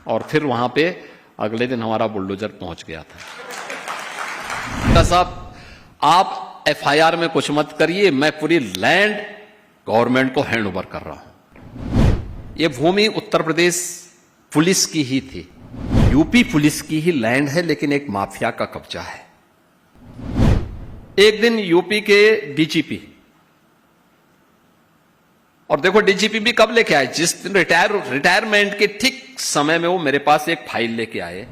और फिर वहां पे अगले दिन हमारा बुलडोजर पहुंच गया था। साहब आप एफआईआर में कुछ मत करिए, मैं पूरी लैंड गवर्नमेंट को हैंड ओवर कर रहा हूं। ये भूमि उत्तर प्रदेश पुलिस की ही थी, यूपी पुलिस की ही लैंड है, लेकिन एक माफिया का कब्जा है। एक दिन यूपी के डीजीपी, और देखो डीजीपी भी कब लेके आए, जिस दिन रिटायरमेंट के ठीक समय में वो मेरे पास एक फाइल लेके आए।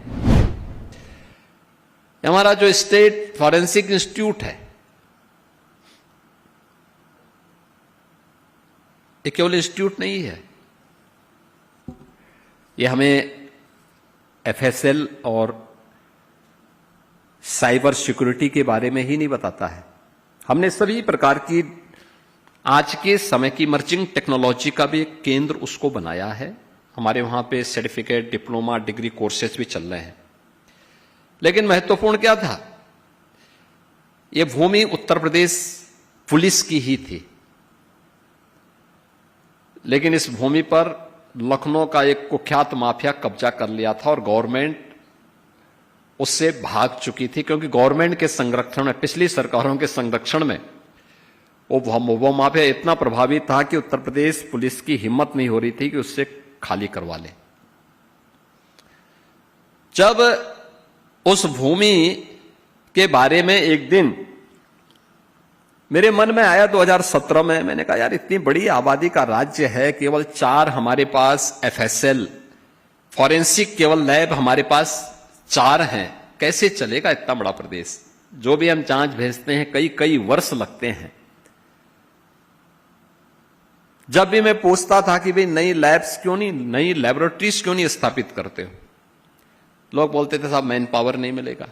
हमारा जो स्टेट फॉरेंसिक इंस्टीट्यूट है, ये केवल इंस्टीट्यूट नहीं है, ये हमें एफएसएल और साइबर सिक्योरिटी के बारे में ही नहीं बताता है। हमने सभी प्रकार की आज के समय की इमर्जिंग टेक्नोलॉजी का भी एक केंद्र उसको बनाया है। हमारे वहां पे सर्टिफिकेट, डिप्लोमा, डिग्री कोर्सेज भी चल रहे हैं। लेकिन महत्वपूर्ण क्या था, यह भूमि उत्तर प्रदेश पुलिस की ही थी, लेकिन इस भूमि पर लखनऊ का एक कुख्यात माफिया कब्जा कर लिया था और गवर्नमेंट उससे भाग चुकी थी, क्योंकि गवर्नमेंट के संरक्षण में, पिछली सरकारों के संरक्षण में वो माफिया इतना प्रभावी था कि उत्तर प्रदेश पुलिस की हिम्मत नहीं हो रही थी कि उससे खाली करवा ले। जब उस भूमि के बारे में एक दिन मेरे मन में आया 2017 में, मैंने कहा यार इतनी बड़ी आबादी का राज्य है, केवल 4 हमारे पास एफएसएल फॉरेंसिक केवल लैब हमारे पास 4 हैं, कैसे चलेगा इतना बड़ा प्रदेश। जो भी हम जांच भेजते हैं कई कई वर्ष लगते हैं। जब भी मैं पूछता था कि भाई नई लैब्स क्यों नहीं, नई लैबोरेटरीज क्यों नहीं स्थापित करते हो, लोग बोलते थे साहब मैन पावर नहीं मिलेगा।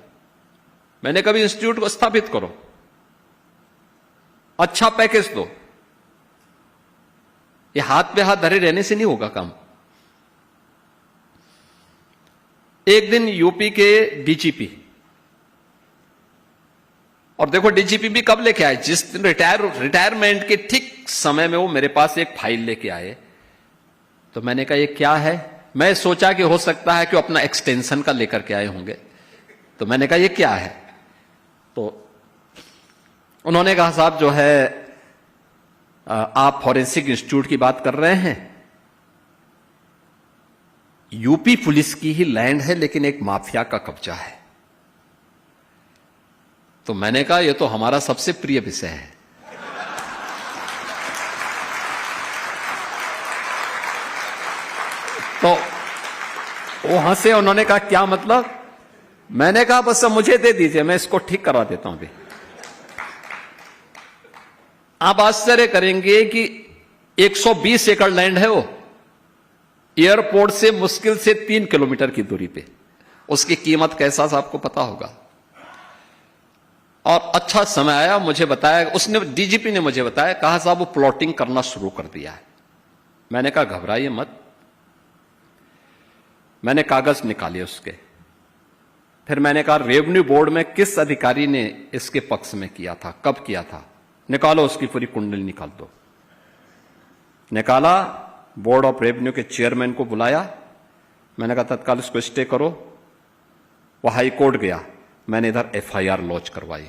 मैंने कभी इंस्टीट्यूट को स्थापित करो, अच्छा पैकेज दो, ये हाथ पे हाथ धरे रहने से नहीं होगा काम। एक दिन यूपी के डीजीपी, और देखो डीजीपी भी कब लेके आए, जिस दिन रिटायरमेंट के ठीक समय में वो मेरे पास एक फाइल लेके आए। तो मैंने कहा ये क्या है, मैं सोचा कि हो सकता है कि वो अपना एक्सटेंशन का लेकर के आए होंगे। तो मैंने कहा ये क्या है, तो उन्होंने कहा साहब जो है आप फॉरेंसिक इंस्टीट्यूट की बात कर रहे हैं, यूपी पुलिस की ही लैंड है, लेकिन एक माफिया का कब्जा है। तो मैंने कहा ये तो हमारा सबसे प्रिय विषय है। तो वो हंसे, उन्होंने कहा क्या मतलब। मैंने कहा बस मुझे दे दीजिए, मैं इसको ठीक करा देता हूं। अभी आप आश्चर्य करेंगे कि 120 एकड़ लैंड है वो, एयरपोर्ट से मुश्किल से 3 किलोमीटर की दूरी पे। उसकी कीमत कैसा सा आपको पता होगा। और अच्छा समय आया, मुझे बताया, उसने डीजीपी ने मुझे बताया, कहा साहब वो प्लॉटिंग करना शुरू कर दिया है। मैंने कहा घबराइए मत। मैंने कागज निकाले उसके, फिर मैंने कहा रेवेन्यू बोर्ड में किस अधिकारी ने इसके पक्ष में किया था, कब किया था, निकालो उसकी पूरी कुंडली निकाल दो। निकाला, बोर्ड ऑफ रेवेन्यू के चेयरमैन को बुलाया। मैंने कहा तत्काल इसको स्टे करो। वो हाई कोर्ट गया, मैंने इधर एफआईआर लॉन्च करवाई,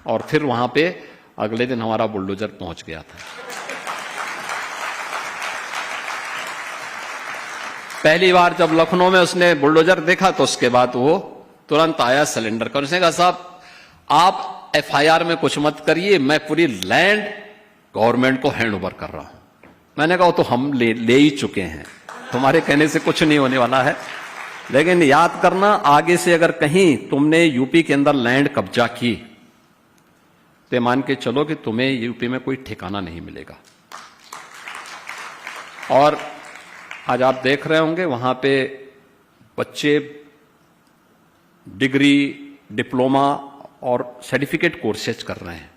और फिर वहां पे अगले दिन हमारा बुलडोजर पहुंच गया था। पहली बार जब लखनऊ में उसने बुलडोजर देखा तो उसके बाद वो तुरंत आया सिलेंडर कर। उसने कहा साहब आप एफआईआर में कुछ मत करिए, मैं पूरी लैंड गवर्नमेंट को हैंड ओवर कर रहा हूं। मैंने कहा तो हम ले ही चुके हैं, तुम्हारे कहने से कुछ नहीं होने वाला है। लेकिन याद करना, आगे से अगर कहीं तुमने यूपी के अंदर लैंड कब्जा की तो मान के चलो कि तुम्हें यूपी में कोई ठिकाना नहीं मिलेगा। और आज आप देख रहे होंगे वहां पे बच्चे डिग्री, डिप्लोमा और सर्टिफिकेट कोर्सेज कर रहे हैं।